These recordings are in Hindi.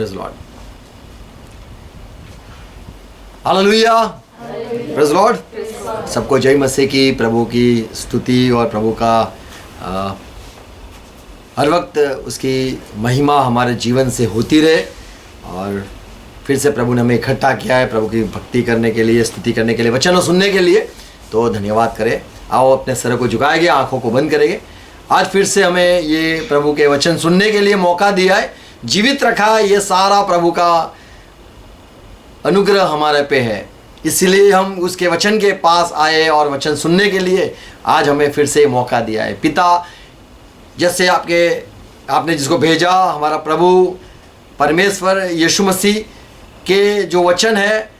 Praise Lord, hallelujah, praise Lord. सबको जय मसीह की, प्रभु की स्तुति और प्रभु का हर वक्त उसकी महिमा हमारे जीवन से होती रहे। और फिर से प्रभु ने हमें इकट्ठा किया है प्रभु की भक्ति करने के लिए, स्तुति करने के लिए, वचनों सुनने के लिए। तो धन्यवाद करें। आओ अपने सर को झुकाएंगे, आंखों को बंद करेंगे। आज फिर से हमें ये प्रभु के वचन सुनने के लिए मौका दिया है, जीवित रखा है। ये सारा प्रभु का अनुग्रह हमारे पे है, इसलिए हम उसके वचन के पास आए और वचन सुनने के लिए आज हमें फिर से मौका दिया है। पिता, जैसे आपने जिसको भेजा, हमारा प्रभु परमेश्वर यीशु मसीह के जो वचन है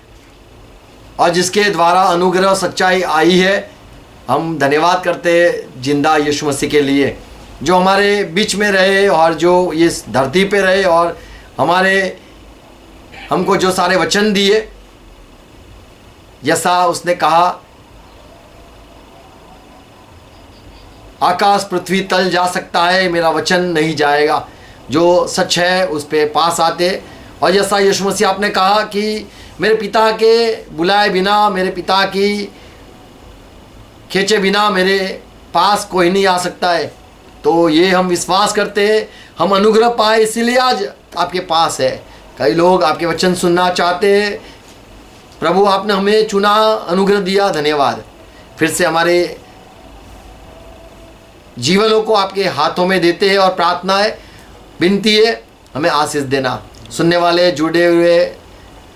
और जिसके द्वारा अनुग्रह सच्चाई आई है, हम धन्यवाद करते हैं जिंदा यीशु मसीह के लिए, जो हमारे बीच में रहे और जो इस धरती पे रहे और हमको जो सारे वचन दिए। जैसा उसने कहा, आकाश पृथ्वी तल जा सकता है, मेरा वचन नहीं जाएगा। जो सच है उस पे पास आते। और जैसा यीशु मसीह आपने कहा कि मेरे पिता के बुलाए बिना, मेरे पिता की खींचे बिना मेरे पास कोई नहीं आ सकता है। तो ये हम विश्वास करते हैं, हम अनुग्रह पाए इसीलिए आज आपके पास है। कई लोग आपके वचन सुनना चाहते हैं। प्रभु, आपने हमें चुना, अनुग्रह दिया, धन्यवाद। फिर से हमारे जीवनों को आपके हाथों में देते हैं और प्रार्थना है, विनती है, हमें आशीष देना। सुनने वाले जुड़े हुए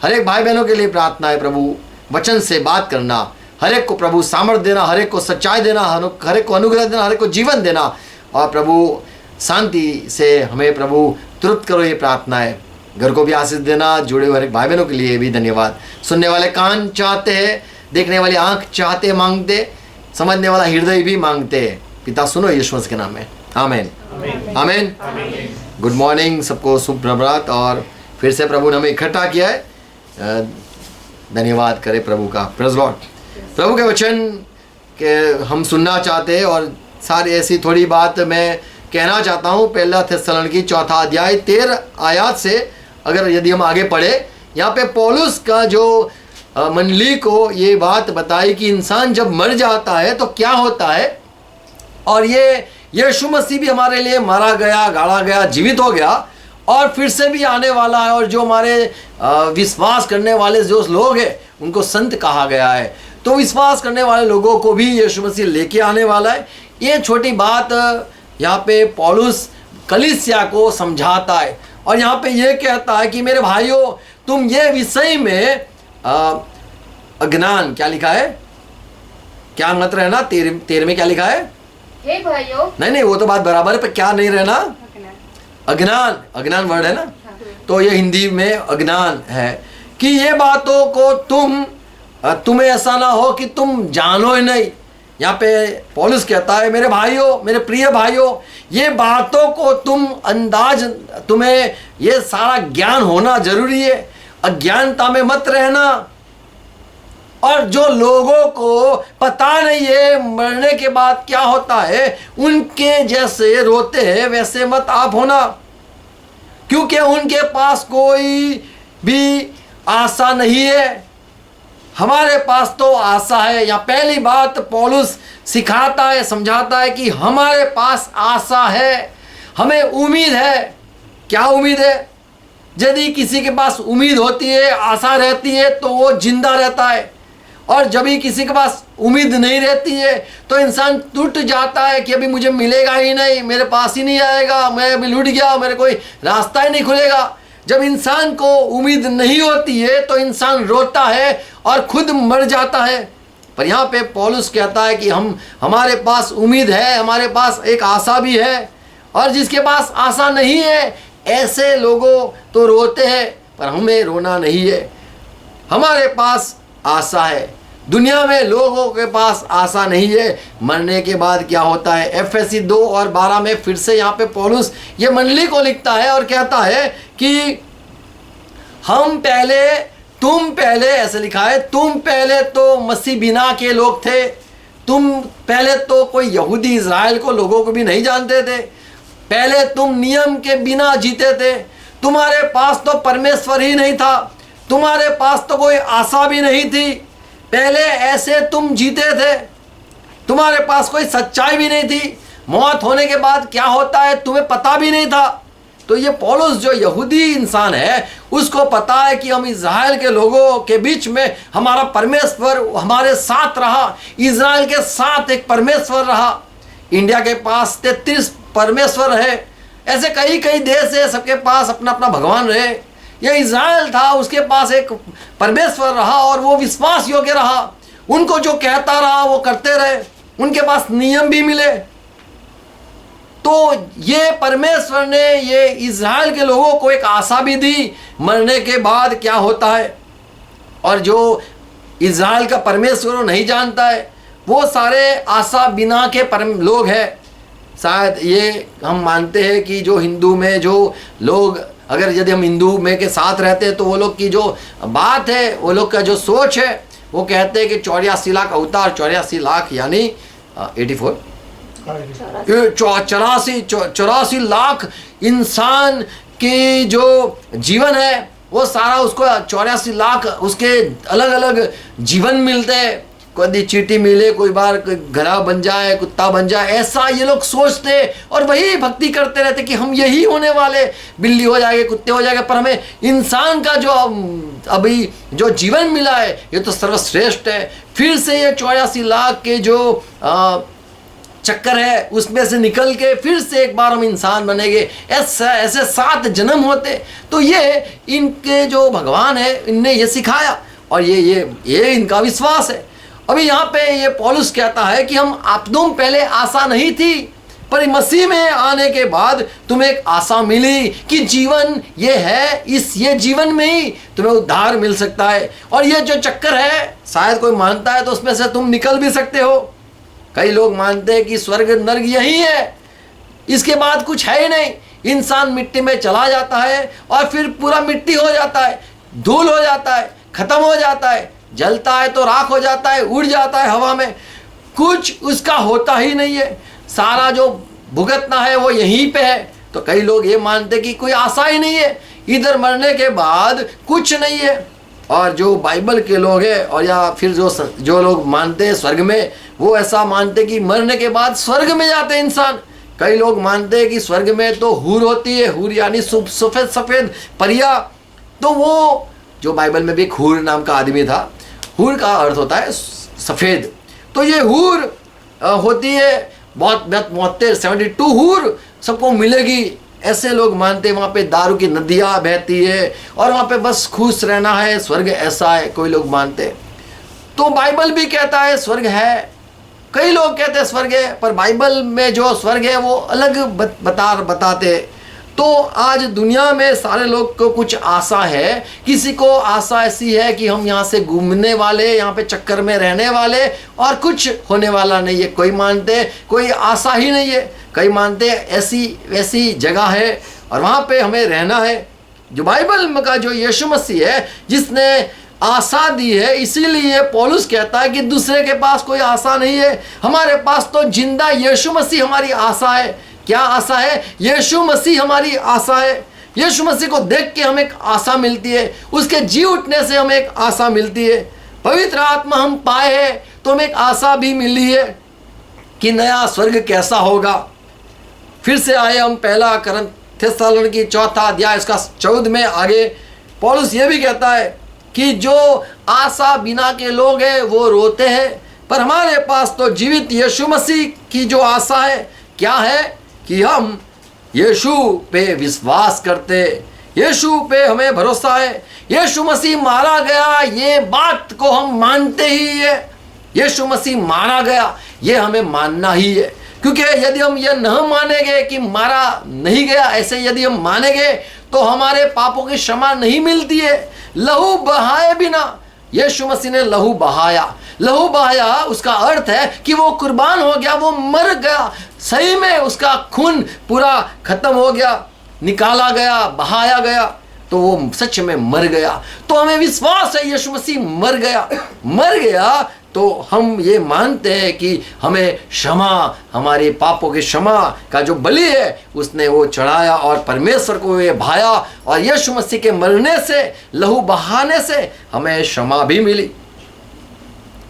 हर एक भाई बहनों के लिए प्रार्थना है प्रभु, वचन से बात करना, हर एक को प्रभु सामर्थ देना, हर एक को सच्चाई देना, हर एक को अनुग्रह देना, हर एक को जीवन देना। और प्रभु शांति से हमें प्रभु तुरंत करो, ये प्रार्थना है। घर को भी आशीष देना, जुड़े हुए हर एक भाई बहनों के लिए भी धन्यवाद। सुनने वाले कान चाहते हैं, देखने वाली आंख चाहते मांगते, समझने वाला हृदय भी मांगते हैं। पिता सुनो यीशु मसीह के नाम में, आमीन आमीन। गुड मॉर्निंग सबको, शुभ प्रभात। और फिर से प्रभु ने हमें इकट्ठा किया है, धन्यवाद करें प्रभु का, प्रेज़ लॉर्ड। प्रभु के वचन के हम सुनना चाहते हैं और सारी ऐसी थोड़ी बात मैं कहना चाहता हूँ। पहला थिस्सलुनीकी 4 अध्याय 13 आयत से अगर यदि हम आगे पढ़े, यहाँ पे पौलुस का जो मंडली को ये बात बताई कि इंसान जब मर जाता है तो क्या होता है, और ये यीशु मसीह भी हमारे लिए मारा गया, गाड़ा गया, जीवित हो गया और फिर से भी आने वाला है। और जो हमारे विश्वास करने वाले जो लोग हैं उनको संत कहा गया है। तो विश्वास करने वाले लोगों को भी यीशु मसीह लेके आने वाला है। ये छोटी बात यहाँ पे पौलुस कलीसिया को समझाता है और यहाँ पे ये कहता है कि मेरे भाइयों, तुम ये विषय में अज्ञान, क्या लिखा है, क्या मत रहना, 13 में क्या लिखा है, हे भाइयों। नहीं वो तो बात बराबर है, पर क्या नहीं रहना, अज्ञान वर्ड है ना। तो ये हिंदी में अज्ञान है कि ये बातों को तुम्हें ऐसा ना हो कि तुम जानो ही नहीं। यहाँ पे पौलुस कहता है मेरे भाइयों, मेरे प्रिय भाइयों, ये बातों को तुम्हें ये सारा ज्ञान होना जरूरी है। अज्ञानता में मत रहना। और जो लोगों को पता नहीं है मरने के बाद क्या होता है, उनके जैसे रोते हैं वैसे मत आप होना, क्योंकि उनके पास कोई भी आशा नहीं है। हमारे पास तो आशा है। या पहली बात पौलुस सिखाता है, समझाता है कि हमारे पास आशा है, हमें उम्मीद है। क्या उम्मीद है? यदि किसी के पास उम्मीद होती है, आशा रहती है, तो वो जिंदा रहता है। और जब भी किसी के पास उम्मीद नहीं रहती है तो इंसान टूट जाता है कि अभी मुझे मिलेगा ही नहीं, मेरे पास ही नहीं आएगा, मैं अभी लूट गया, मेरे कोई रास्ता ही नहीं खुलेगा। जब इंसान को उम्मीद नहीं होती है तो इंसान रोता है और खुद मर जाता है। पर यहाँ पे पौलुस कहता है कि हमारे पास उम्मीद है, हमारे पास एक आशा भी है। और जिसके पास आशा नहीं है, ऐसे लोगों तो रोते हैं, पर हमें रोना नहीं है, हमारे पास आशा है। दुनिया में लोगों के पास आशा नहीं है। मरने के बाद क्या होता है? एफएससी 2 और 12 में फिर से यहाँ पे पौलुस ये मंडली को लिखता है और कहता है कि तुम पहले ऐसे लिखा है, तुम पहले तो मसीह बिना के लोग थे, तुम पहले तो कोई यहूदी इज़राइल को लोगों को भी नहीं जानते थे, पहले तुम नियम के बिना जीते थे, तुम्हारे पास तो परमेश्वर ही नहीं था, तुम्हारे पास तो कोई आशा भी नहीं थी, पहले ऐसे तुम जीते थे, तुम्हारे पास कोई सच्चाई भी नहीं थी, मौत होने के बाद क्या होता है तुम्हें पता भी नहीं था। तो ये पौलुस जो यहूदी इंसान है उसको पता है कि हम इज़राइल के लोगों के बीच में हमारा परमेश्वर हमारे साथ रहा, इज़राइल के साथ एक परमेश्वर रहा। इंडिया के पास 33 परमेश्वर है, ऐसे कई कई देश है, सबके पास अपना अपना भगवान रहे। ये इज़राइल था, उसके पास एक परमेश्वर रहा और वो विश्वास योग्य रहा, उनको जो कहता रहा वो करते रहे, उनके पास नियम भी मिले। तो ये परमेश्वर ने ये इज़राइल के लोगों को एक आशा भी दी, मरने के बाद क्या होता है। और जो इज़राइल का परमेश्वर वो नहीं जानता है, वो सारे आशा बिना के लोग हैं। शायद ये हम मानते हैं कि जो हिंदू में जो लोग, अगर यदि हम हिंदू में के साथ रहते हैं तो वो लोग की जो बात है, वो लोग का जो सोच है, वो कहते हैं कि 84 लाख अवतार, 84 लाख यानी 84 84 लाख इंसान की जो जीवन है वो सारा उसको 84 लाख उसके अलग अलग जीवन मिलते हैं। कभी चींटी मिले, कोई बार घड़ा बन जाए, कुत्ता बन जाए, ऐसा ये लोग सोचते और वही भक्ति करते रहते कि हम यही होने वाले, बिल्ली हो जाएंगे, कुत्ते हो जाएंगे। पर हमें इंसान का जो अभी जो जीवन मिला है ये तो सर्वश्रेष्ठ है। फिर से ये 84 लाख के जो चक्कर है उसमें से निकल के फिर से एक बार हम इंसान बनेंगे, ऐसे 7 जन्म होते। तो ये इनके जो भगवान है इनने ये सिखाया और ये इनका विश्वास है। अभी यहाँ पे ये पौलुस कहता है कि तुम पहले आशा नहीं थी, पर मसीह में आने के बाद तुम्हें एक आशा मिली कि जीवन ये है, ये जीवन में ही तुम्हें उद्धार मिल सकता है। और ये जो चक्कर है शायद कोई मानता है तो उसमें से तुम निकल भी सकते हो। कई लोग मानते हैं कि स्वर्ग नर्क यही है, इसके बाद कुछ है ही नहीं, इंसान मिट्टी में चला जाता है और फिर पूरा मिट्टी हो जाता है, धूल हो जाता है, खत्म हो जाता है, जलता है तो राख हो जाता है, उड़ जाता है हवा में, कुछ उसका होता ही नहीं है, सारा जो भुगतना है वो यहीं पे है। तो कई लोग ये मानते कि कोई आशा ही नहीं है, इधर मरने के बाद कुछ नहीं है। और जो बाइबल के लोग हैं और या फिर जो लोग मानते हैं स्वर्ग में, वो ऐसा मानते कि मरने के बाद स्वर्ग में जाते हैं इंसान। कई लोग मानते हैं कि स्वर्ग में तो हूर होती है, हूर यानी सफ़ेद सफ़ेद परिया। तो वो जो बाइबल में भी एक हूर नाम का आदमी था, हूर का अर्थ होता है सफ़ेद। तो ये हूर होती है, बहुत 72 हूर सबको मिलेगी, ऐसे लोग मानते हैं। वहाँ पे दारू की नदियाँ बहती है और वहाँ पे बस खुश रहना है, स्वर्ग ऐसा है, कोई लोग मानते। तो बाइबल भी कहता है स्वर्ग है, कई लोग कहते हैं स्वर्ग है, पर बाइबल में जो स्वर्ग है वो अलग बताते। तो आज दुनिया में सारे लोग को कुछ आशा है, किसी को आशा ऐसी है कि हम यहाँ से घूमने वाले, यहाँ पे चक्कर में रहने वाले और कुछ होने वाला नहीं है। कोई मानते कोई आशा ही नहीं है, कई मानते ऐसी वैसी जगह है और वहाँ पे हमें रहना है। जो बाइबल का जो यीशु मसीह है जिसने आशा दी है, इसीलिए पौलुस कहता है कि दूसरे के पास कोई आशा नहीं है, हमारे पास तो जिंदा यीशु मसीह हमारी आशा है। क्या आशा है? यीशु मसीह हमारी आशा है। यीशु मसीह को देख के हमें एक आशा मिलती है, उसके जी उठने से हमें एक आशा मिलती है। पवित्र आत्मा हम पाए हैं तो हमें एक आशा भी मिली है कि नया स्वर्ग कैसा होगा। फिर से आए हम पहला थिस्सलुनीकी 4 अध्याय इसका 14 में आगे पौलुस ये भी कहता है कि जो आशा बिना के लोग हैं वो रोते हैं, पर हमारे पास तो जीवित यीशु मसीह की जो आशा है क्या है कि हम यीशु पे विश्वास करते, यीशु पे हमें भरोसा है। यीशु मसीह मारा गया ये बात को हम मानते ही है, यीशु मसीह मारा गया ये हमें मानना ही है। क्योंकि यदि हम ये न मानेंगे कि मारा नहीं गया, ऐसे यदि हम मानेंगे तो हमारे पापों की क्षमा नहीं मिलती है। लहू बहाए बिना, यीशु मसीह ने लहू बहाया, लहू बहाया उसका अर्थ है कि वो कुर्बान हो गया, वो मर गया, सही में उसका खून पूरा खत्म हो गया, निकाला गया, बहाया गया, तो वो सच में मर गया। तो हमें विश्वास है यीशु मसीह मर गया तो हम ये मानते हैं कि हमें क्षमा, हमारे पापों के क्षमा का जो बलि है उसने वो चढ़ाया और परमेश्वर को ये भाया, और यीशु मसीह के मरने से, लहू बहाने से हमें क्षमा भी मिली।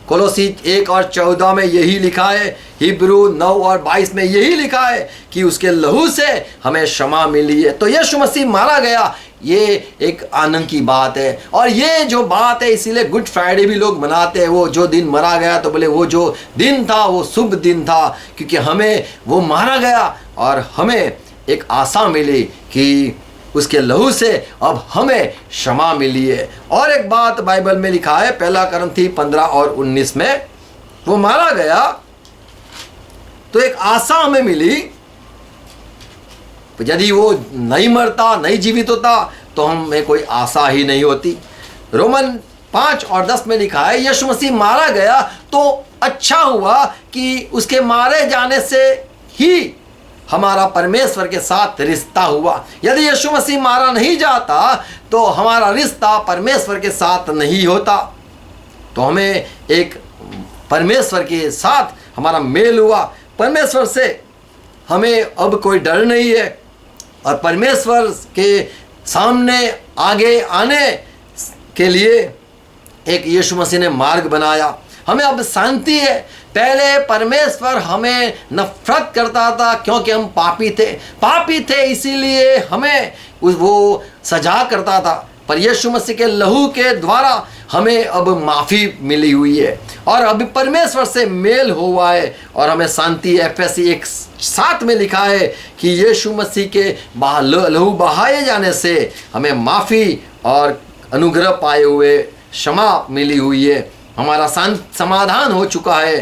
कोलोसी 1 और 14 में यही लिखा है, हिब्रू 9 और 22 में यही लिखा है कि उसके लहू से हमें क्षमा मिली है। तो यीशु मसीह मारा गया, ये एक आनंद की बात है। और ये जो बात है, इसीलिए गुड फ्राइडे भी लोग मनाते हैं। वो जो दिन मरा गया तो बोले वो जो दिन था वो शुभ दिन था, क्योंकि हमें वो मारा गया और हमें एक आशा मिली कि उसके लहू से अब हमें क्षमा मिली है। और एक बात बाइबल में लिखा है, 1 कुरिन्थी 15 और 19 में, वो मारा गया तो एक आशा हमें मिली। यदि वो नहीं मरता, नहीं जीवित होता, तो हमें कोई आशा ही नहीं होती। रोमन 5 और 10 में लिखा है, यीशु मसीह मारा गया तो अच्छा हुआ कि उसके मारे जाने से ही हमारा परमेश्वर के साथ रिश्ता हुआ। यदि यीशु मसीह मारा नहीं जाता तो हमारा रिश्ता परमेश्वर के साथ नहीं होता। तो हमें एक परमेश्वर के साथ हमारा मेल हुआ। परमेश्वर से हमें अब कोई डर नहीं है, और परमेश्वर के सामने आगे आने के लिए एक यीशु मसीह ने मार्ग बनाया। हमें अब शांति है। पहले परमेश्वर हमें नफरत करता था क्योंकि हम पापी थे, इसीलिए हमें वो सजा करता था। पर यीशु मसीह के लहू के द्वारा हमें अब माफ़ी मिली हुई है और अभी परमेश्वर से मेल हुआ है और हमें शांति है। एफएसी 1:7 में लिखा है कि यीशु मसीह के लहू बहाए जाने से हमें माफ़ी और अनुग्रह पाए हुए क्षमा मिली हुई है। हमारा समाधान हो चुका है।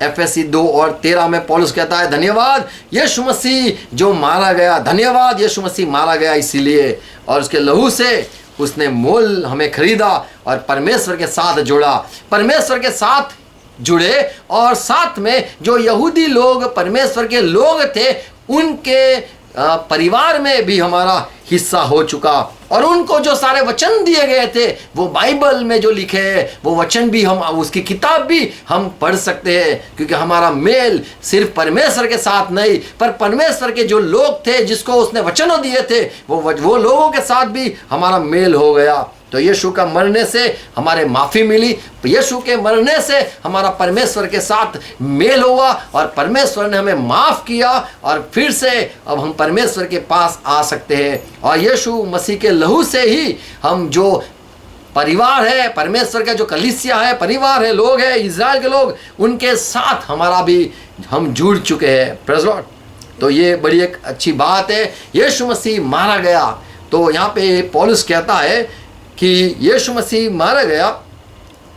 एफएसी 2 और 13 में पौलुस कहता है, धन्यवाद यीशु मसीह जो मारा गया, धन्यवाद यीशु मसीह मारा गया इसीलिए, और उसके लहू से उसने मोल हमें खरीदा और परमेश्वर के साथ जोड़ा। परमेश्वर के साथ जुड़े और साथ में जो यहूदी लोग परमेश्वर के लोग थे उनके परिवार में भी हमारा हिस्सा हो चुका, और उनको जो सारे वचन दिए गए थे वो बाइबल में जो लिखे हैं वो वचन भी हम उसकी किताब भी हम पढ़ सकते हैं, क्योंकि हमारा मेल सिर्फ परमेश्वर के साथ नहीं पर परमेश्वर के जो लोग थे जिसको उसने वचनों दिए थे वो लोगों के साथ भी हमारा मेल हो गया। तो यीशु का मरने से हमारे माफ़ी मिली, यीशु के मरने से हमारा परमेश्वर के साथ मेल हुआ और परमेश्वर ने हमें माफ़ किया, और फिर से अब हम परमेश्वर के पास आ सकते हैं। और यीशु मसीह के लहू से ही हम जो परिवार है, परमेश्वर का जो कलीसिया है, परिवार है, लोग हैं, इज़राइल के लोग, उनके साथ हमारा भी हम जुड़ चुके हैं। Praise Lord. तो ये बड़ी एक अच्छी बात है। यीशु मसीह मारा गया, तो यहाँ पे पौलुस कहता है कि यीशु मसीह मारा गया,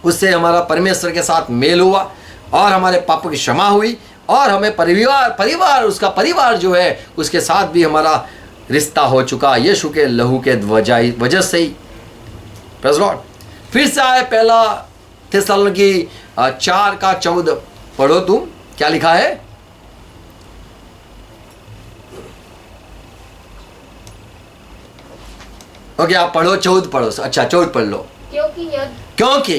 उससे हमारा परमेश्वर के साथ मेल हुआ और हमारे पापों की क्षमा हुई, और हमें परिवार उसका परिवार जो है उसके साथ भी हमारा रिश्ता हो चुका यीशु के लहू के वजह से ही। Praise Lord. फिर से आए 1 थिस्सलुनीकी 4:14 पढ़ो तुम, क्या लिखा है? ओके, आप पढ़ो, 14 पढ़ो। अच्छा, 14 पढ़ लो। क्योंकि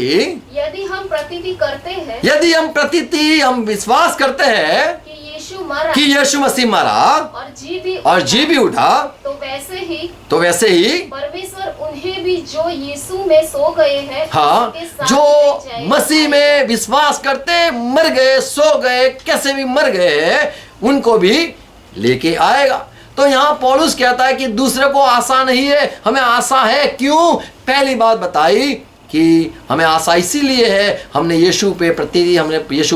यदि हम प्रतीति करते हैं, यदि हम विश्वास करते हैं कि यीशु मसीह मरा और जी भी उठा, तो वैसे ही परमेश्वर उन्हें भी जो यीशु में सो गए हैं, हाँ, जो मसीह में विश्वास करते मर गए, सो गए, कैसे भी मर गए, उनको भी लेके आएगा। तो यहाँ पौलुस कहता है कि दूसरे को आशा नहीं है, हमें आशा है। क्यों? पहली बात बताई कि हमें आशा इसीलिए है, हमने यीशु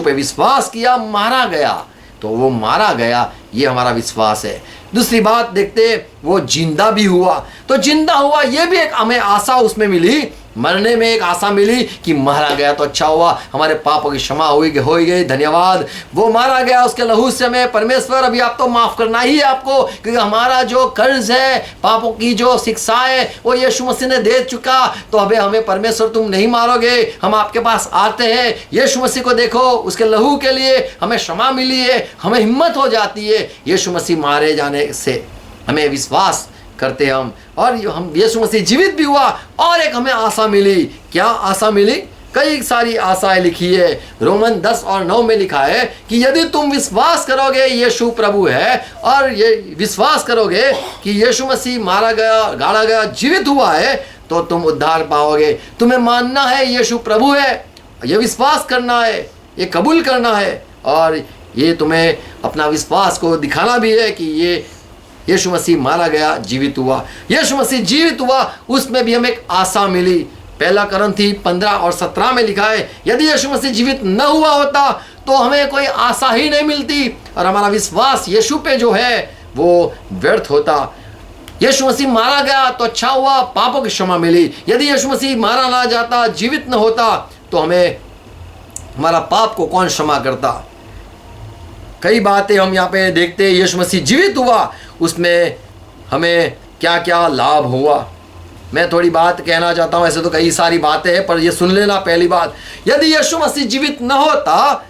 पे विश्वास किया, मारा गया, तो वो मारा गया, ये हमारा विश्वास है। दूसरी बात देखते, वो जिंदा भी हुआ, तो जिंदा हुआ ये भी एक हमें आशा उसमें मिली, मरने में एक आशा मिली कि मारा गया तो अच्छा हुआ, हमारे पापों की क्षमा हो गई, धन्यवाद, वो मारा गया, उसके लहू से हमें परमेश्वर अभी आप तो माफ़ करना ही है आपको, क्योंकि हमारा जो कर्ज है, पापों की जो शिक्षा है वो यीशु मसीह ने दे चुका। तो अभी हमें परमेश्वर तुम नहीं मारोगे, हम आपके पास आते हैं, यीशु मसीह को देखो, उसके लहू के लिए हमें क्षमा मिली है, हमें हिम्मत हो जाती है यीशु मसीह मारे जाने से, हमें विश्वास करते हम, और हम यीशु मसीह जीवित भी हुआ, और एक हमें आशा मिली। क्या आशा मिली? कई सारी आशाएं लिखी है। रोमन 10 और 9 में लिखा है कि यदि तुम विश्वास करोगे यीशु प्रभु है, और ये विश्वास करोगे कि यीशु मसीह मारा गया, गाड़ा गया, जीवित हुआ है, तो तुम उद्धार पाओगे। तुम्हें मानना है यीशु प्रभु है, ये विश्वास करना है, ये कबूल करना है, और ये तुम्हें अपना विश्वास को दिखाना भी है कि ये यीशु मसीह मारा गया, जीवित हुआ। यीशु मसीह जीवित हुआ, उसमें भी हमें एक आशा मिली। पहला कुरिन्थी 15 और 17 में लिखा है, यदि यीशु मसीह जीवित न हुआ होता तो हमें कोई आशा ही नहीं मिलती, और हमारा विश्वास यीशु पे जो है वो व्यर्थ होता। यीशु मसीह मारा गया तो अच्छा हुआ, पापों की क्षमा मिली। यदि यीशु मसीह मारा ना जाता, जीवित न होता, तो हमें हमारा पाप को कौन क्षमा करता। कई बातें हम यहाँ पे देखते हैं। यीशु मसीह जीवित हुआ, उसमें हमें क्या क्या लाभ हुआ। मैं थोड़ी बात कहना चाहता हूँ, ऐसे तो कई सारी बातें हैं, पर ये सुन लेना। पहली बात, यदि यीशु मसीह जीवित न होता,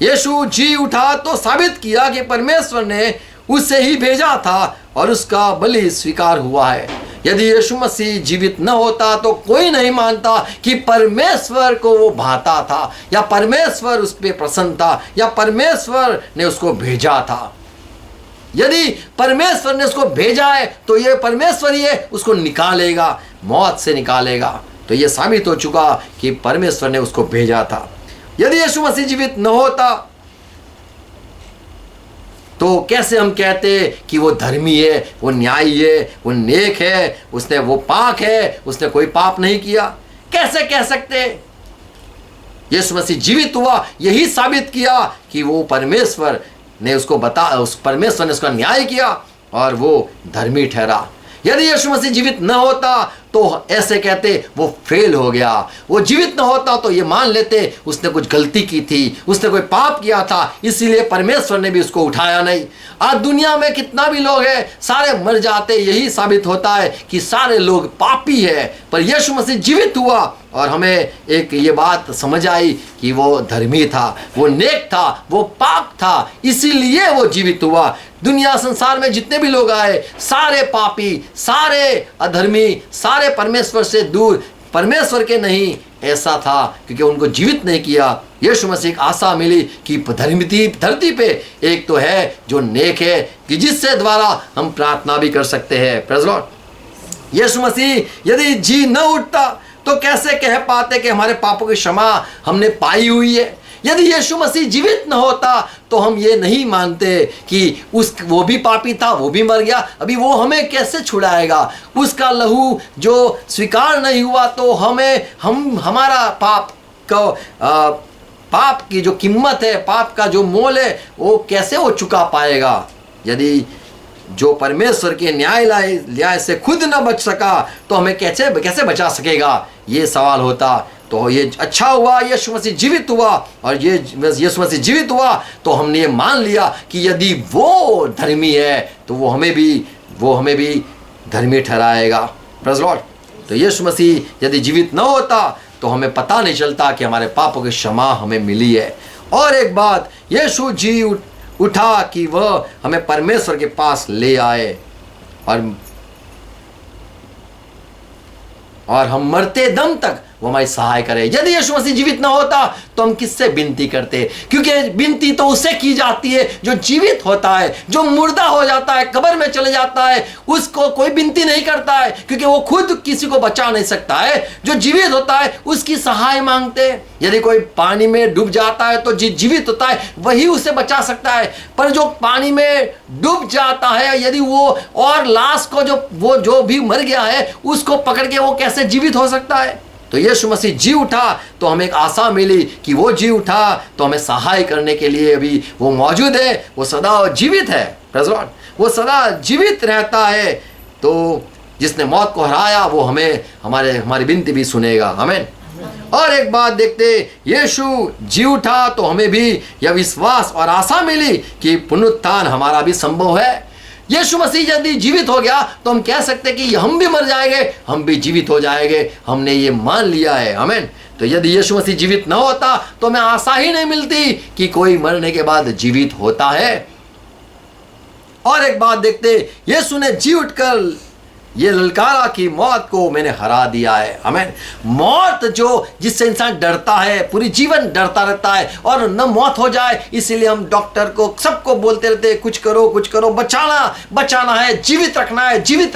यीशु जी उठा तो साबित किया कि परमेश्वर ने उसे ही भेजा था और उसका बलि स्वीकार हुआ है। यदि यीशु मसीह जीवित न होता तो कोई नहीं मानता कि परमेश्वर को वो भाता था, या परमेश्वर उस पर प्रसन्न था, या परमेश्वर ने उसको भेजा था। यदि परमेश्वर ने उसको भेजा है तो ये परमेश्वर ही उसको निकालेगा, मौत से निकालेगा। तो ये साबित हो चुका कि परमेश्वर ने उसको भेजा था। यदि यीशु मसीह जीवित न होता तो कैसे हम कहते कि वो धर्मी है, वो न्यायी है, वो नेक है, उसने वो पाक है, उसने कोई पाप नहीं किया। कैसे कह सकते? यीशु मसीह जीवित हुआ, यही साबित किया कि वो परमेश्वर ने उसको उस परमेश्वर ने उसका न्याय किया और वो धर्मी ठहरा। यदि यीशु मसीह जीवित न होता तो ऐसे कहते वो फेल हो गया। वो जीवित न होता तो ये मान लेते उसने कुछ गलती की थी, उसने कोई पाप किया था, इसीलिए परमेश्वर ने भी उसको उठाया नहीं। आज दुनिया में कितना भी लोग हैं, सारे मर जाते, यही साबित होता है कि सारे लोग पापी है। पर यीशु मसीह जीवित हुआ और हमें एक ये बात समझ आई कि वो धर्मी था, वो नेक था, वो पाक था, इसीलिए वो जीवित हुआ। दुनिया संसार में जितने भी लोग आए, सारे पापी, सारे अधर्मी, सारे परमेश्वर से दूर, परमेश्वर के नहीं, ऐसा था क्योंकि उनको जीवित नहीं किया। यीशु मसीह एक आशा मिली कि धरती पे एक तो है जो नेक है, कि जिससे द्वारा हम प्रार्थना भी कर सकते हैं। Praise Lord. यीशु मसीह यदि जी न उठता तो कैसे कह पाते कि हमारे पापों की क्षमा हमने पाई हुई है। यदि यीशु मसीह जीवित न होता तो हम ये नहीं मानते कि वो भी पापी था, वो भी मर गया, अभी वो हमें कैसे छुड़ाएगा। उसका लहू जो स्वीकार नहीं हुआ तो हमारा पाप की जो कीमत है, पाप का जो मोल है, वो कैसे वो चुका पाएगा। यदि जो परमेश्वर के न्याय से खुद न बच सका तो हमें कैसे बचा सकेगा, ये सवाल होता। तो ये अच्छा हुआ यीशु मसीह जीवित हुआ, और ये यीशु मसीह जीवित हुआ तो हमने ये मान लिया कि यदि वो धर्मी है तो वो हमें भी धर्मी ठहराएगा। Praise Lord. तो यीशु मसीह यदि जीवित न होता तो हमें पता नहीं चलता कि हमारे पापों की क्षमा हमें मिली है। और एक बात, यीशु जी उठा कि वह हमें परमेश्वर के पास ले आए, और हम मरते दम तक वो हमारी सहाय करे। यदि यीशु मसीह जीवित ना होता तो हम किससे विनती करते, क्योंकि विनती तो उससे की जाती है जो जीवित होता है। जो मुर्दा हो जाता है, कब्र में चले जाता है, उसको कोई विनती नहीं करता है, क्योंकि वो खुद किसी को बचा नहीं सकता है। जो जीवित होता है उसकी सहाय मांगते हैं। यदि कोई पानी में डूब जाता है तो जीवित होता है वही उसे बचा सकता है। पर जो पानी में डूब जाता है, यदि वो और लाश को जो भी मर गया है उसको पकड़ के वो कैसे जीवित हो सकता है। तो यीशु मसीह जी उठा तो हमें एक आशा मिली कि वो जी उठा तो हमें सहाय करने के लिए अभी वो मौजूद है, वो सदा जीवित है। Praise Lord. वो सदा जीवित रहता है। तो जिसने मौत को हराया वो हमारी विनती भी सुनेगा। आमीन। और एक बात देखते, यीशु जी उठा तो हमें भी यह विश्वास और आशा मिली कि पुनरुत्थान हमारा भी संभव है। यीशु मसीह यदि जीवित हो गया तो हम कह सकते हैं कि हम भी मर जाएंगे, हम भी जीवित हो जाएंगे। हमने ये मान लिया है। आमीन। तो यदि यीशु मसीह जीवित न होता तो हमें आशा ही नहीं मिलती कि कोई मरने के बाद जीवित होता है। और एक बात देखते, यीशु ने जी उठकर ये ललकारा कि मौत को मैंने हरा दिया है। आमीन। मौत जो जिससे इंसान डरता है, पूरी जीवन डरता रहता है और न मौत हो जाए, इसीलिए हम डॉक्टर को सबको बोलते रहते हैं कुछ करो, बचाना है, जीवित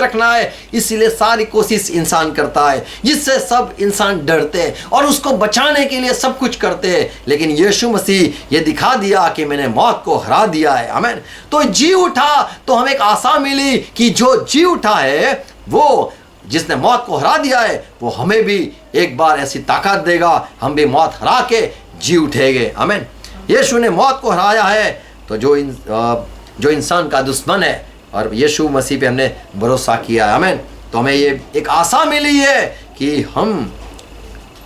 रखना है। इसीलिए सारी कोशिश इंसान करता है, जिससे सब इंसान डरते हैं और उसको बचाने के लिए सब कुछ करते हैं। लेकिन यीशु मसीह ये दिखा दिया कि मैंने मौत को हरा दिया है। आमीन। तो जी उठा तो हमें एक आशा मिली कि जो जी उठा है, वो जिसने मौत को हरा दिया है, वो हमें भी एक बार ऐसी ताकत देगा, हम भी मौत हरा के जी उठेंगे। आमीन। यीशु ने मौत को हराया है, तो जो इंसान का दुश्मन है और यीशु मसीह पे हमने भरोसा किया है। आमीन। तो हमें ये एक आशा मिली है कि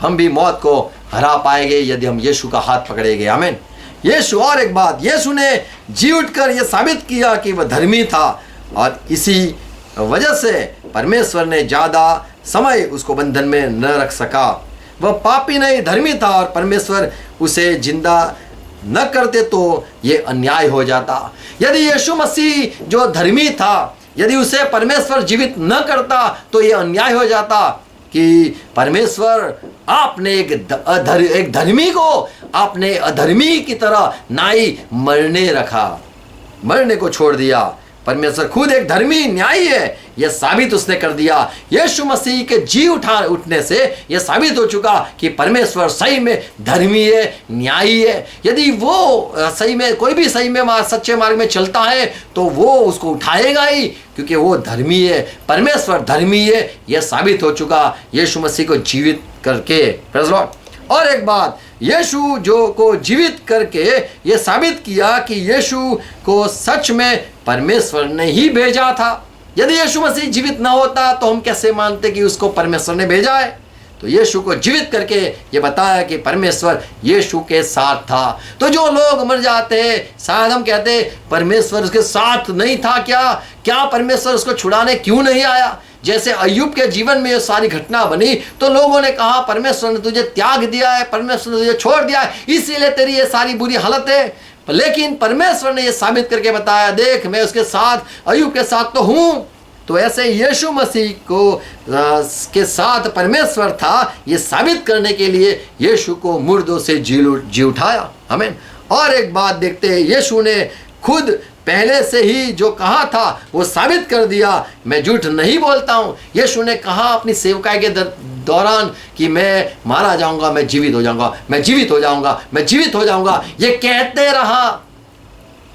हम भी मौत को हरा पाएंगे यदि हम यीशु का हाथ पकड़ेंगे। आमीन। यीशु, और एक बात, यीशु ने जी उठकर यह साबित किया कि वह धर्मी था और इसी वजह से परमेश्वर ने ज़्यादा समय उसको बंधन में न रख सका। वह पापी नहीं, धर्मी था और परमेश्वर उसे जिंदा न करते तो ये अन्याय हो जाता। यदि यीशु मसीह जो धर्मी था, यदि उसे परमेश्वर जीवित न करता तो ये अन्याय हो जाता कि परमेश्वर आपने एक धर्मी को आपने अधर्मी की तरह नाई मरने को छोड़ दिया। परमेश्वर खुद एक धर्मी न्यायी है, यह साबित उसने कर दिया। यीशु मसीह के जी उठने से यह साबित हो चुका कि परमेश्वर सही में धर्मी है, न्यायी है। यदि वो सही में कोई भी सही में सच्चे मार्ग में चलता है तो वो उसको उठाएगा ही, क्योंकि वो धर्मी है, परमेश्वर धर्मी है। यह साबित हो चुका यीशु मसीह को जीवित करके। Praise Lord. और एक बात, यीशु जो को जीवित करके ये साबित किया कि यीशु को सच में परमेश्वर ने ही भेजा था। यदि यीशु मसीह जीवित ना होता तो हम कैसे मानते कि उसको परमेश्वर ने भेजा है? तो यीशु को जीवित करके ये बताया कि परमेश्वर यीशु के साथ था। तो जो लोग मर जाते हैं, शायद हम कहते परमेश्वर उसके साथ नहीं था, क्या परमेश्वर उसको छुड़ाने क्यों नहीं आया? जैसे अय्यूब के जीवन में ये सारी घटना बनी तो लोगों ने कहा परमेश्वर ने तुझे त्याग दिया है, परमेश्वर ने तुझे छोड़ दिया है, इसीलिए तेरी ये सारी बुरी हालत है। लेकिन परमेश्वर ने ये साबित करके बताया, देख मैं उसके साथ, अय्यूब के साथ तो हूँ। तो ऐसे यीशु मसीह को के साथ परमेश्वर था, ये साबित करने के लिए यीशु को मुर्दों से जी उठाया। आमीन। और एक बात देखते हैं, यीशु ने खुद पहले से ही जो कहा था वो साबित कर दिया। मैं झूठ नहीं बोलता हूँ। यीशु ने कहा अपनी सेवकाई के दौरान कि मैं मारा जाऊंगा, मैं जीवित हो जाऊंगा, मैं जीवित हो जाऊंगा, मैं जीवित हो जाऊंगा, ये कहते रहा।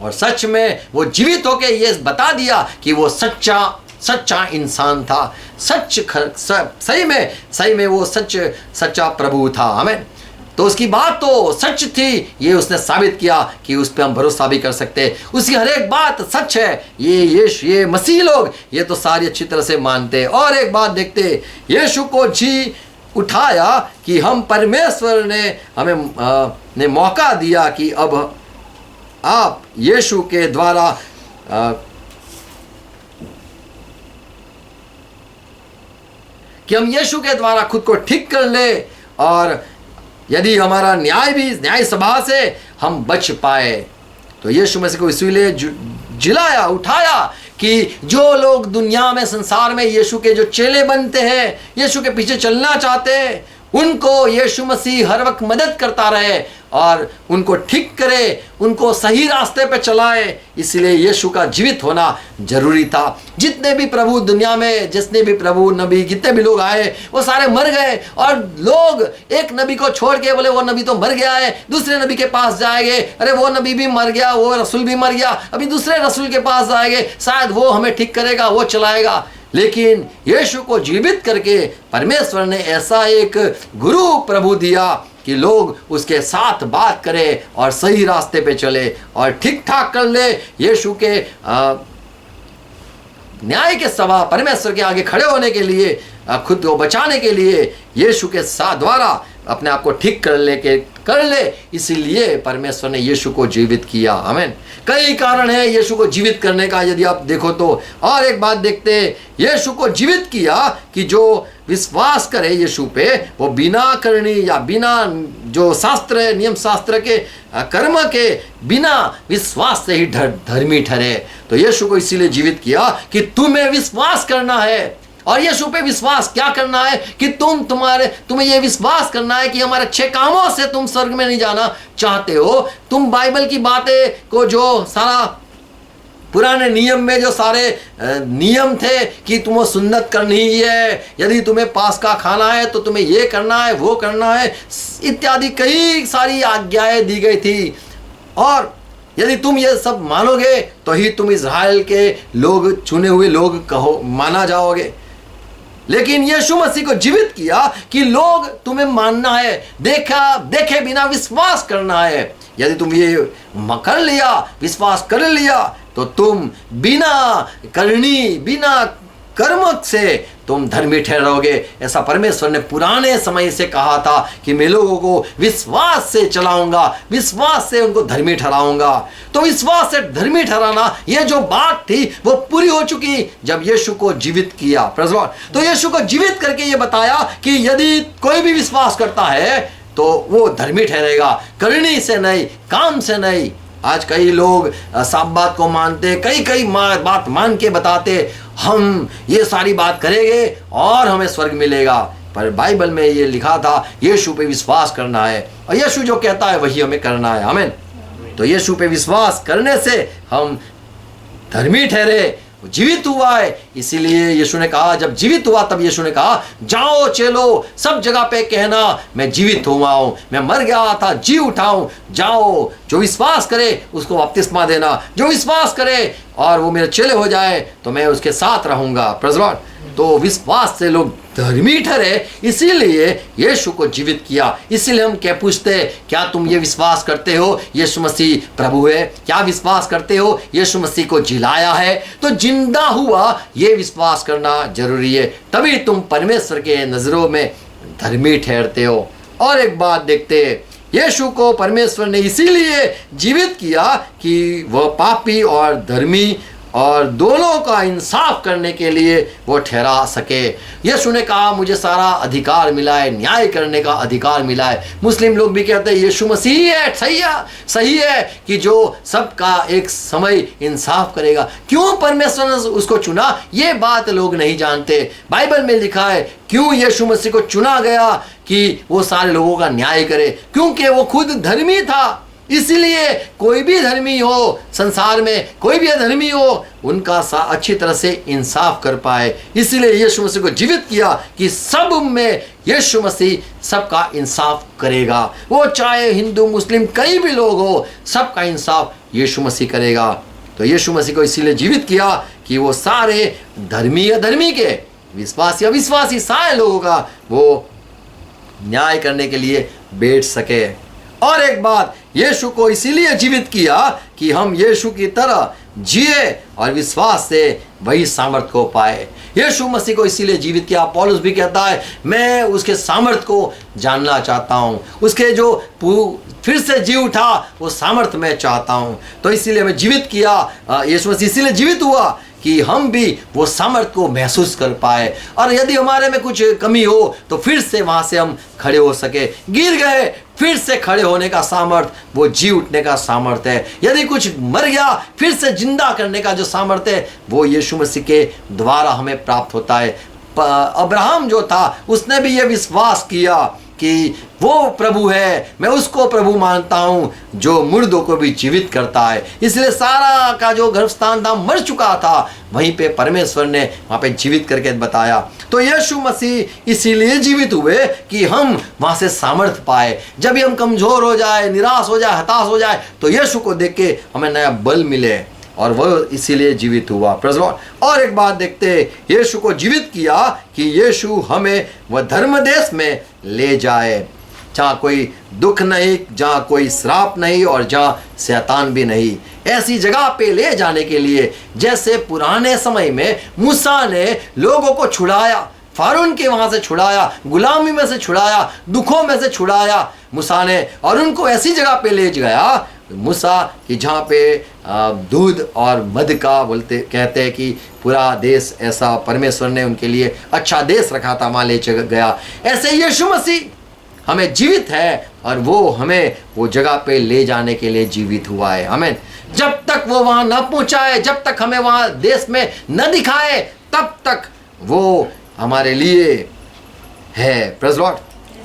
और सच में वो जीवित होके ये बता दिया कि वो सच्चा इंसान था, सही में वो सच्चा प्रभु था। आमीन। तो उसकी बात तो सच थी, ये उसने साबित किया कि उस पर हम भरोसा भी कर सकते। उसकी हर एक बात सच है। ये मसीह लोग ये तो सारी अच्छी तरह से मानते। और एक बात देखते, यीशु को जी उठाया कि हम परमेश्वर ने हमें मौका दिया कि अब आप यीशु के द्वारा कि हम यीशु के द्वारा खुद को ठीक कर ले, और यदि हमारा न्याय सभा से हम बच पाए। तो यीशु मसीह को इसीलिए जिलाया, उठाया कि जो लोग दुनिया में, संसार में यीशु के जो चेले बनते हैं, यीशु के पीछे चलना चाहते हैं, उनको यीशु मसीह हर वक्त मदद करता रहे और उनको ठीक करे, उनको सही रास्ते पे चलाए। इसलिए यीशु का जीवित होना जरूरी था। जितने भी प्रभु दुनिया में, जितने भी प्रभु नबी, जितने भी लोग आए वो सारे मर गए, और लोग एक नबी को छोड़ के बोले वो नबी तो मर गया है, दूसरे नबी के पास जाएंगे, अरे वो नबी भी मर गया, वो रसूल भी मर गया, अभी दूसरे रसूल के पास जाएंगे, शायद वो हमें ठीक करेगा, वो चलाएगा। लेकिन यीशु को जीवित करके परमेश्वर ने ऐसा एक गुरु प्रभु दिया कि लोग उसके साथ बात करें और सही रास्ते पे चले और ठीक ठाक कर ले। यीशु के न्याय के सभा परमेश्वर के आगे खड़े होने के लिए, खुद को बचाने के लिए यीशु के साथ द्वारा अपने आप को ठीक कर ले, इसीलिए परमेश्वर ने यीशु को जीवित किया। आमीन। कई कारण है यीशु को जीवित करने का, यदि आप देखो तो। और एक बात देखते हैं, यीशु को जीवित किया कि जो विश्वास करे यीशु पे, वो बिना करनी या बिना जो शास्त्र है, नियम शास्त्र के कर्म के बिना विश्वास से ही धर्मी ठहरे। तो यीशु को इसीलिए जीवित किया कि तुम्हें विश्वास करना है और यीशु पे विश्वास क्या करना है कि तुम्हें ये विश्वास करना है कि हमारे अच्छे कामों से तुम स्वर्ग में नहीं जाना चाहते हो। तुम बाइबल की बातें को, जो सारा पुराने नियम में जो सारे नियम थे कि तुम्हें सुन्नत करनी ही है, यदि तुम्हें पास्का खाना है तो तुम्हें ये करना है, वो करना है, इत्यादि कई सारी आज्ञाएं दी गई थी। और यदि तुम ये सब मानोगे तो ही तुम इज़राइल के लोग, चुने हुए लोग कहो, माना जाओगे। लेकिन यीशु मसीह को जीवित किया कि लोग तुम्हें मानना है, देखे बिना विश्वास करना है। यदि तुम ये कर लिया, विश्वास कर लिया, तो तुम बिना कर्म से तुम धर्मी ठहरोगे। ऐसा परमेश्वर ने पुराने समय से कहा था कि मैं लोगों को विश्वास से चलाऊंगा, विश्वास से उनको धर्मी ठहराऊंगा। तो विश्वास से धर्मी ठहराना, ये जो बात थी वो पूरी हो चुकी जब यीशु को जीवित किया। Praise Lord. तो यीशु को जीवित करके ये बताया कि यदि कोई भी विश्वास करता है तो वो धर्मी ठहरेगा, करनी से नहीं, काम से नहीं। आज कई लोग सब बात को मानते, कई बात मान के बताते, हम ये सारी बात करेंगे और हमें स्वर्ग मिलेगा। पर बाइबल में ये लिखा था यीशु पे विश्वास करना है, और यीशु जो कहता है वही हमें करना है। आमीन। तो यीशु पे विश्वास करने से हम धर्मी ठहरे, जीवित हुआ है। इसीलिए यीशु ने कहा, जब जीवित हुआ तब यीशु ने कहा, जाओ चलो, सब जगह पे कहना मैं जीवित हुआ हूं, मैं मर गया था, जी उठा हूं। जाओ, जो विश्वास करे उसको बपतिस्मा देना, जो विश्वास करे और वो मेरे चेले हो जाए तो मैं उसके साथ रहूंगा। Praise Lord. तो विश्वास से लोग धर्मी ठहरे, इसीलिए यीशु को जीवित किया। इसीलिए हम क्या पूछते, क्या तुम ये विश्वास करते हो यीशु मसीह प्रभु है? क्या विश्वास करते हो यीशु मसीह को जिलाया है? तो जिंदा हुआ ये विश्वास करना जरूरी है, तभी तुम परमेश्वर के नजरों में धर्मी ठहरते हो। और एक बात देखते हैं, यीशु को परमेश्वर ने इसीलिए जीवित किया कि वह पापी और धर्मी और दोनों का इंसाफ करने के लिए वो ठहरा सके। यीशु ने कहा, मुझे सारा अधिकार मिला है, न्याय करने का अधिकार मिला है। मुस्लिम लोग भी कहते हैं यीशु मसीह है, सही है कि जो सबका एक समय इंसाफ करेगा। क्यों परमेश्वर ने उसको चुना, ये बात लोग नहीं जानते। बाइबल में लिखा है क्यों यीशु मसीह को चुना गया कि वो सारे लोगों का न्याय करे, क्योंकि वो खुद धर्मी था। इसलिए कोई भी धर्मी हो संसार में, कोई भी अधर्मी हो, उनका अच्छी तरह से इंसाफ कर पाए। इसलिए यीशु मसीह को जीवित किया कि सब में यीशु मसीह सबका इंसाफ करेगा। वो चाहे हिंदू मुस्लिम कई भी लोग हो, सबका इंसाफ यीशु मसीह करेगा। तो यीशु मसीह को इसीलिए जीवित किया कि वो सारे धर्मी अधर्मी के, विश्वासी अविश्वासी सारे लोगों का वो न्याय करने के लिए बैठ सके। और एक बात, यीशु को इसीलिए जीवित किया कि हम यीशु की तरह जिए और विश्वास से वही सामर्थ को पाए। यीशु मसीह को इसीलिए जीवित किया। पौलुस भी कहता है, मैं उसके सामर्थ को जानना चाहता हूँ, उसके जो फिर से जी उठा वो सामर्थ मैं चाहता हूँ। तो इसीलिए मैं जीवित किया, यीशु मसीह इसीलिए जीवित हुआ कि हम भी वो सामर्थ को महसूस कर पाए, और यदि हमारे में कुछ कमी हो तो फिर से वहाँ से हम खड़े हो सके। गिर गए, फिर से खड़े होने का सामर्थ, वो जी उठने का सामर्थ है। यदि कुछ मर गया, फिर से जिंदा करने का जो सामर्थ है, वो यीशु मसीह के द्वारा हमें प्राप्त होता है। अब्राहम जो था, उसने भी ये विश्वास किया कि वो प्रभु है, मैं उसको प्रभु मानता हूँ जो मुर्दों को भी जीवित करता है। इसलिए सारा का जो गर्भस्थान था मर चुका था, वहीं पे परमेश्वर ने वहाँ पे जीवित करके बताया। तो यीशु मसीह इसीलिए जीवित हुए कि हम वहाँ से सामर्थ पाए। जब भी हम कमज़ोर हो जाए, निराश हो जाए, हताश हो जाए, तो यीशु को देख के हमें नया बल मिले, और वह इसीलिए जीवित हुआ। Praise Lord. और एक बात देखते, यीशु को जीवित किया कि यीशु हमें वह धर्म देश में ले जाए, जहाँ कोई दुख नहीं, जहाँ कोई श्राप नहीं, और जहाँ शैतान भी नहीं। ऐसी जगह पे ले जाने के लिए, जैसे पुराने समय में मूसा ने लोगों को छुड़ाया, फारून के वहाँ से छुड़ाया, गुलामी में से छुड़ाया, दुखों में से छुड़ाया मूसा ने, और उनको ऐसी जगह पे ले गया मूसा कि जहाँ पे दूध और मध का कहते हैं कि पूरा देश, ऐसा परमेश्वर ने उनके लिए अच्छा देश रखा था, वहाँ ले गया। ऐसे यीशु मसीह हमें जीवित है, और वो हमें वो जगह पे ले जाने के लिए जीवित हुआ है। आमीन। जब तक वो वहाँ न पहुँचाए, जब तक हमें वहाँ देश में न दिखाए, तब तक वो हमारे लिए है। Praise Lord.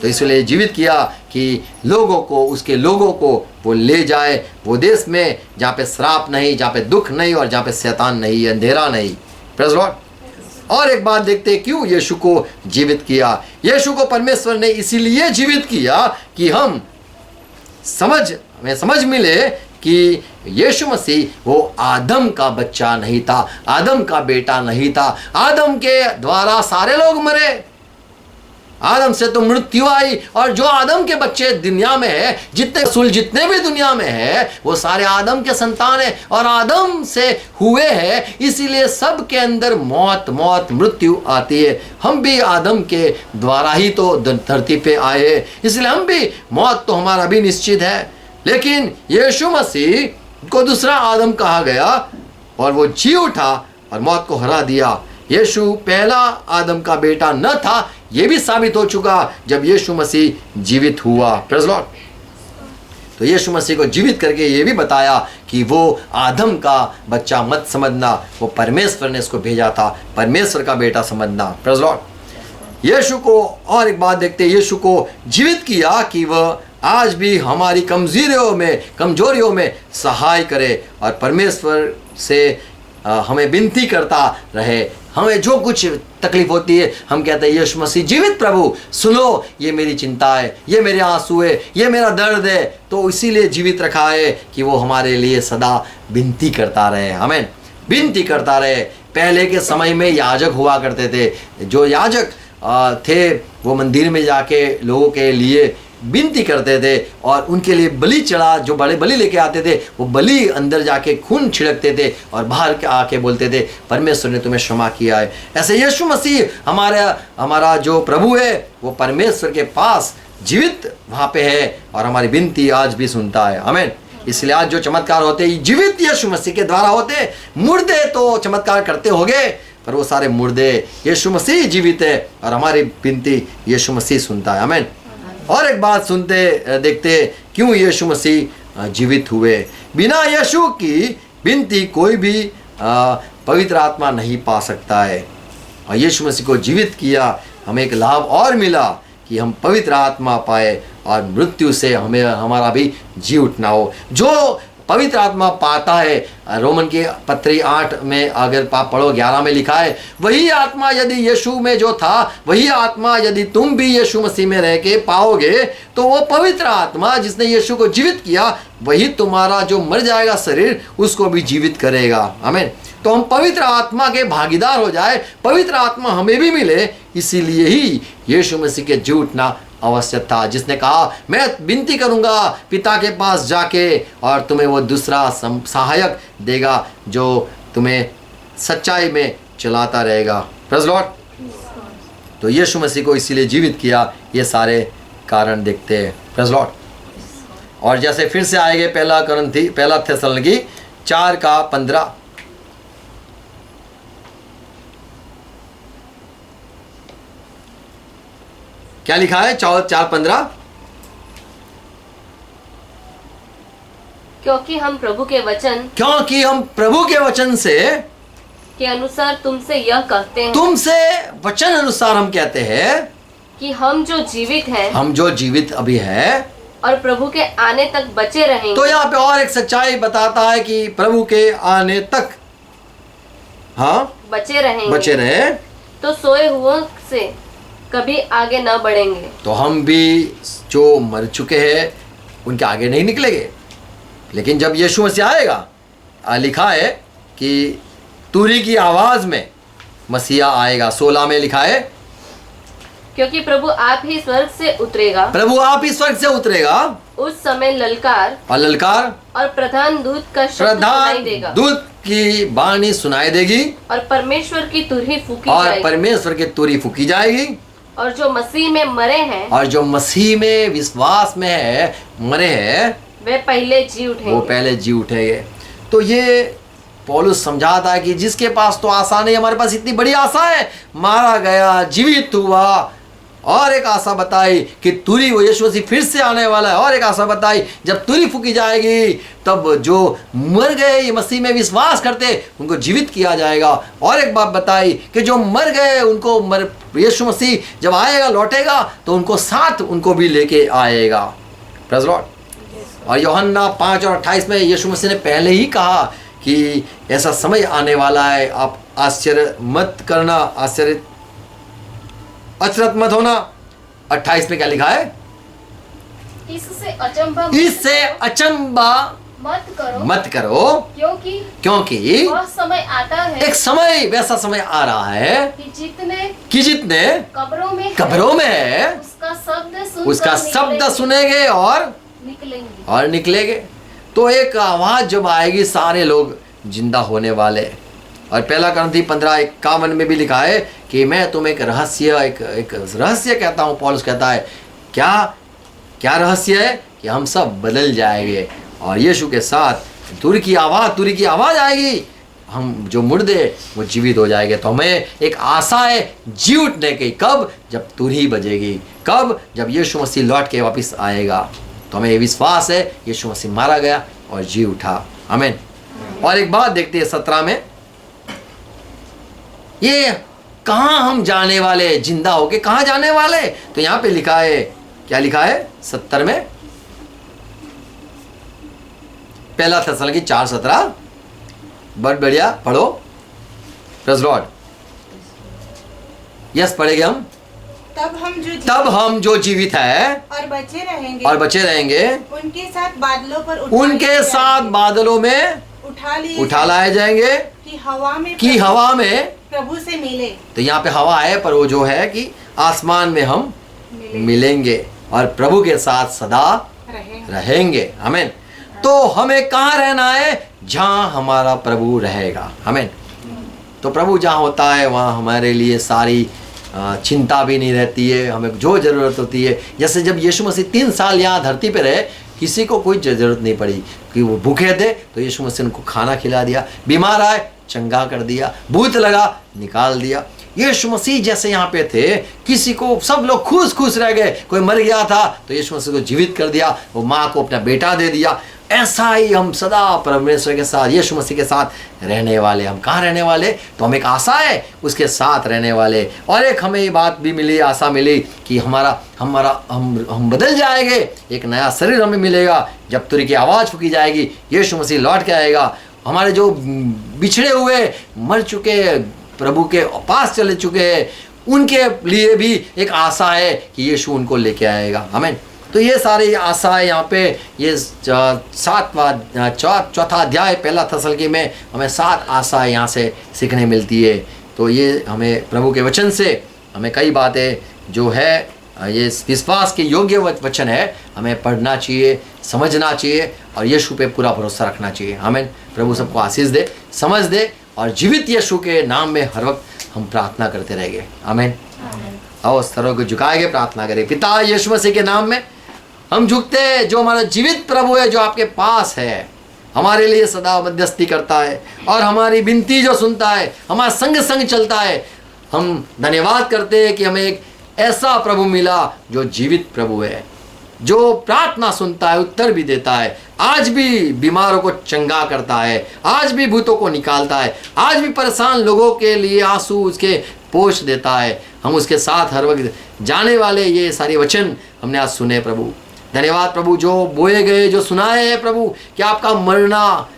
तो इसलिए जीवित किया कि लोगों को, उसके लोगों को वो ले जाए वो देश में जहाँ पे श्राप नहीं, जहाँ पे दुख नहीं और जहाँ पे शैतान नहीं, अंधेरा नहीं। Praise Lord. और एक बात देखते हैं, क्यों यीशु को जीवित किया। यीशु को परमेश्वर ने इसीलिए जीवित किया कि हमें समझ मिले कि यीशु मसीह वो आदम का बच्चा नहीं था, आदम का बेटा नहीं था। आदम के द्वारा सारे लोग मरे, आदम से तो मृत्यु आई, और जो आदम के बच्चे दुनिया में है, जितने भी दुनिया में है, वो सारे आदम के संतान है और आदम से हुए हैं। इसीलिए सब के अंदर मौत मृत्यु आती है। हम भी आदम के द्वारा ही तो धरती पे आए, इसलिए हम भी, मौत तो हमारा भी निश्चित है। लेकिन यीशु मसीह को दूसरा आदम कहा गया और वो जी उठा और मौत को हरा दिया। यीशु पहला आदम का बेटा न था, यह भी साबित हो चुका जब यीशु मसीह जीवित हुआ। Praise Lord. तो यीशु मसीह को जीवित करके ये भी बताया कि वो आदम का बच्चा मत समझना, वो परमेश्वर ने इसको भेजा था, परमेश्वर का बेटा समझना। Praise Lord. यीशु को और एक बात देखते हैं, यीशु को जीवित किया कि वह आज भी हमारी कमजोरियों में सहाय करे और परमेश्वर से हमें विनती करता रहे। हमें जो कुछ तकलीफ होती है, हम कहते हैं यीशु मसीह जीवित प्रभु सुनो, ये मेरी चिंता है, ये मेरे आंसू है, ये मेरा दर्द है। तो इसीलिए जीवित रखा है कि वो हमारे लिए सदा विनती करता रहे। हमें विनती करता रहे। पहले के समय में याजक हुआ करते थे, जो याजक थे वो मंदिर में जाके लोगों के लिए विनती करते थे और उनके लिए बलि चढ़ा, जो बड़े बलि लेके आते थे वो बलि अंदर जाके खून छिड़कते थे और बाहर के आके बोलते थे परमेश्वर ने तुम्हें क्षमा किया है। ऐसे यीशु मसीह हमारा जो प्रभु है वो परमेश्वर के पास जीवित वहाँ पे है और हमारी विनती आज भी सुनता है। आमीन। इसलिए आज जो चमत्कार होते हैं जीवित यीशु मसीह के द्वारा होते। मुर्दे तो चमत्कार करते होंगे पर वो सारे मुर्दे, यीशु मसीह जीवित है और हमारी विनती यीशु मसीह सुनता है। आमीन। और एक बात सुनते देखते क्यों यीशु मसीह जीवित हुए। बिना यीशु की विनती कोई भी पवित्र आत्मा नहीं पा सकता है और यीशु मसीह को जीवित किया, हमें एक लाभ और मिला कि हम पवित्र आत्मा पाए और मृत्यु से हमें हमारा भी जी उठना हो। जो पवित्र आत्मा पाता है, रोमन की पत्री 8 में अगर आप पढ़ो 11 में लिखा है, वही आत्मा यदि यीशु में जो था वही आत्मा यदि तुम भी यीशु मसीह में रह के पाओगे तो वो पवित्र आत्मा जिसने यीशु को जीवित किया वही तुम्हारा जो मर जाएगा शरीर उसको भी जीवित करेगा। आमीन। तो हम पवित्र आत्मा के भागीदार हो जाए, पवित्र आत्मा हमें भी मिले, इसीलिए ही यीशु मसीह के जी उठना आवश्यक था, जिसने कहा मैं विनती करूंगा पिता के पास जाके और तुम्हें वो दूसरा सहायक देगा जो तुम्हें सच्चाई में चलाता रहेगा। Praise Lord. तो यीशु मसीह को इसीलिए जीवित किया, ये सारे कारण देखते हैं। Praise Lord. और जैसे फिर से आएंगे पहला थेसलोनिकी 4:15। क्या लिखा है 4:15? क्योंकि हम प्रभु के वचन से के अनुसार तुमसे यह कहते हैं, तुमसे वचन अनुसार हम कहते हैं कि हम जो जीवित अभी है और प्रभु के आने तक बचे रहेंगे। तो यहाँ पे और एक सच्चाई बताता है कि प्रभु के आने तक बचे रहे तो सोए हुओं से कभी आगे न बढ़ेंगे। तो हम भी जो मर चुके हैं उनके आगे नहीं निकलेंगे, लेकिन जब यीशु मसीह आएगा, लिखा है कि तुरी की आवाज में मसीहा आएगा। 16 में लिखा है क्योंकि प्रभु आप ही स्वर्ग से उतरेगा, उस समय ललकार और प्रधान दूत का शब्द सुनाई देगा, दूत की वाणी सुनाई देगी और परमेश्वर की तुरही फूकी जाएगी और जो मसीह में मरे हैं और जो मसीह में विश्वास में है मरे हैं वे पहले जी उठेंगे। तो ये पौलुस समझाता है कि जिसके पास तो आशा नहीं, हमारे पास इतनी बड़ी आशा है, मारा गया जीवित हुआ और एक आशा बताई कि तुरी, वो यीशु मसीह फिर से आने वाला है। और एक आशा बताई जब तुरी फूकी जाएगी तब जो मर गए ये मसीह में विश्वास करते उनको जीवित किया जाएगा। और एक बात बताई कि जो मर गए उनको यीशु मसीह जब आएगा लौटेगा तो उनको साथ उनको भी लेके आएगा। Praise Lord. और यूहन्ना 5 और 28 में यीशु मसीह ने पहले ही कहा कि ऐसा समय आने वाला है, आप आश्चर्य मत करना, अचरत मत होना। 28 में क्या लिखा है? इससे अचंभा मत करो क्योंकि वह समय आता है, एक समय वैसा समय आ रहा है कि जितने कब्रों में है उसका शब्द सुनेंगे और निकलेंगे। तो एक आवाज जब आएगी सारे लोग जिंदा होने वाले। और पहला करंथी 15:51 में भी लिखा है कि मैं तुम्हें एक रहस्य कहता हूँ। पौलुस कहता है क्या रहस्य है? कि हम सब बदल जाएंगे और यीशु के साथ तुरी की आवाज़ आएगी, हम जो मुर्दे वो जीवित हो जाएंगे। तो हमें एक आशा है जी उठने की। कब? जब तुरी बजेगी। कब? जब यीशु मसीह लौट के वापस आएगा। तो हमें विश्वास है यीशु मसीह मारा गया और जी उठा। आमीन। और एक बात देखते हैं 17 में, ये कहाँ हम जाने वाले, जिंदा होके कहाँ जाने वाले? तो यहाँ पे लिखा है, क्या लिखा है 70 में? पहला थेसलुनीकि 4:17। बहुत बढ़िया, पढ़ो। Praise Lord. यस, पढ़ेंगे हम। तब हम जो जीवित है और बचे रहेंगे उनके साथ बादलों में उठा लाए जाएंगे कि हवा में प्रभु से मिले। तो यहाँ पे हवा है, पर वो जो है कि आसमान में हम मिलेंगे और प्रभु के साथ सदा रहेंगे। आमीन। तो हमें कहाँ रहना है? जहाँ हमारा प्रभु रहेगा। आमीन। तो प्रभु जहाँ होता है वहाँ हमारे लिए सारी चिंता भी नहीं रहती है, हमें जो ज़रूरत होती है। जैसे जब यीशु मसीह 3 साल यहाँ धरती पे रहे, किसी को कोई ज़रूरत नहीं पड़ी कि वो भूखे थे तो यीशु मसीह उनको खाना खिला दिया, बीमार आए चंगा कर दिया, भूत लगा निकाल दिया। यीशु मसीह जैसे यहाँ पे थे, किसी को, सब लोग खुश रह गए। कोई मर गया था तो यीशु मसीह को जीवित कर दिया, वो माँ को अपना बेटा दे दिया। ऐसा ही हम सदा परमेश्वर के साथ, यीशु मसीह के साथ रहने वाले। हम कहाँ रहने वाले? तो हमें एक आशा है उसके साथ रहने वाले। और एक हमें ये बात भी मिली, आशा मिली कि हम बदल जाएंगे, एक नया शरीर हमें मिलेगा। जब तुरी की आवाज़ फूकी जाएगी, यीशु मसीह लौट के आएगा। हमारे जो बिछड़े हुए, मर चुके, प्रभु के पास चले चुके हैं, उनके लिए भी एक आशा है कि यीशु उनको लेके आएगा। आमीन। तो ये सारी आशा है यहाँ पे। ये 4था अध्याय पहला थेसलुनीकि में हमें 7 आशा यहाँ से सीखने मिलती है। तो ये हमें प्रभु के वचन से हमें कई बातें जो है ये विश्वास के योग्य वचन है, हमें पढ़ना चाहिए, समझना चाहिए और यीशु पे पूरा भरोसा रखना चाहिए। आमीन। प्रभु सबको आशीष दे, समझ दे और जीवित यीशु के नाम में हर वक्त हम प्रार्थना करते रहेंगे। आमीन। आओ स्तरों को झुकाएंगे, प्रार्थना करें। पिता यीशु मसीह के नाम में हम झुकते हैं, जो हमारा जीवित प्रभु है, जो आपके पास है, हमारे लिए सदा मध्यस्थी करता है और हमारी विनती जो सुनता है, हमारा संग चलता है। हम धन्यवाद करते हैं कि हमें एक ऐसा प्रभु मिला जो जीवित प्रभु है, जो प्रार्थना सुनता है, उत्तर भी देता है, आज भी बीमारों को चंगा करता है, आज भी भूतों को निकालता है, आज भी परेशान लोगों के लिए आंसू उसके पोंछ देता है। हम उसके साथ हर वक्त जाने वाले ये सारे वचन हमने आज सुने प्रभु। धन्यवाद प्रभु, जो बोए गए, जो सुनाए हैं प्रभु, कि आपका मरना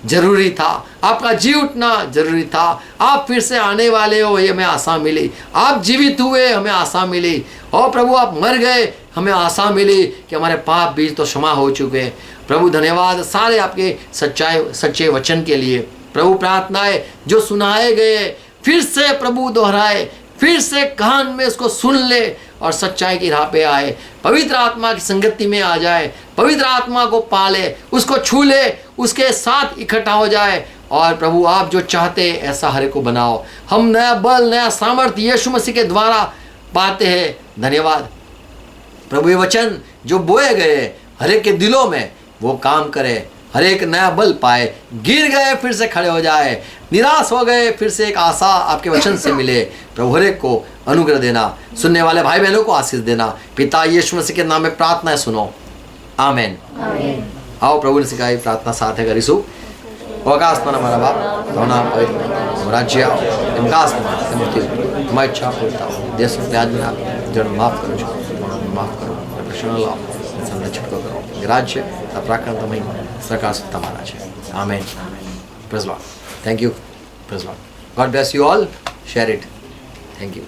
जरूरी था, आपका जी उठना जरूरी था, आप फिर से आने वाले हो, ये हमें आशा मिली। आप जीवित हुए, हमें आशा मिली। और प्रभु आप मर गए, हमें आशा मिली कि हमारे पाप बीज तो क्षमा हो चुके हैं। प्रभु धन्यवाद सारे आपके सच्चे वचन के लिए। प्रभु प्रार्थनाएं जो सुनाए गए फिर से प्रभु दोहराए, फिर से कान में उसको सुन ले और सच्चाई की राह पे आए, पवित्र आत्मा की संगति में आ जाए, पवित्र आत्मा को पाले, उसको छू ले, उसके साथ इकट्ठा हो जाए। और प्रभु आप जो चाहते हैं ऐसा हर एक को बनाओ। हम नया बल, नया सामर्थ्य यीशु मसीह के द्वारा पाते हैं। धन्यवाद प्रभु, ये वचन जो बोए गए हर एक के दिलों में वो काम करे। हर एक नया बल पाए, गिर गए फिर से खड़े हो जाए, निराश हो गए फिर से एक आशा आपके वचन से मिले। प्रभु हर एक को अनुग्रह देना, सुनने वाले भाई बहनों को आशीष देना। पिता यीशु मसीह के नाम में प्रार्थना है, सुनो, आमीन। आओ प्रभु ने सिखाई प्रार्थना साथ है करीसु। आकाश में हमारा बाप, होना पवित्र राज्य आओ, इनका आसमान मुक्ति मैं इच्छा पूछता हूँ, देश में आज में जन्म माफ करो, माफ करो, प्रश्न लाओ, संरक्षण को करो, राज्य पराक्रम महिमा सरकार सत्ता महाराज है, आमीन। Praise Lord, thank you, praise Lord, God bless you all, share it, thank you.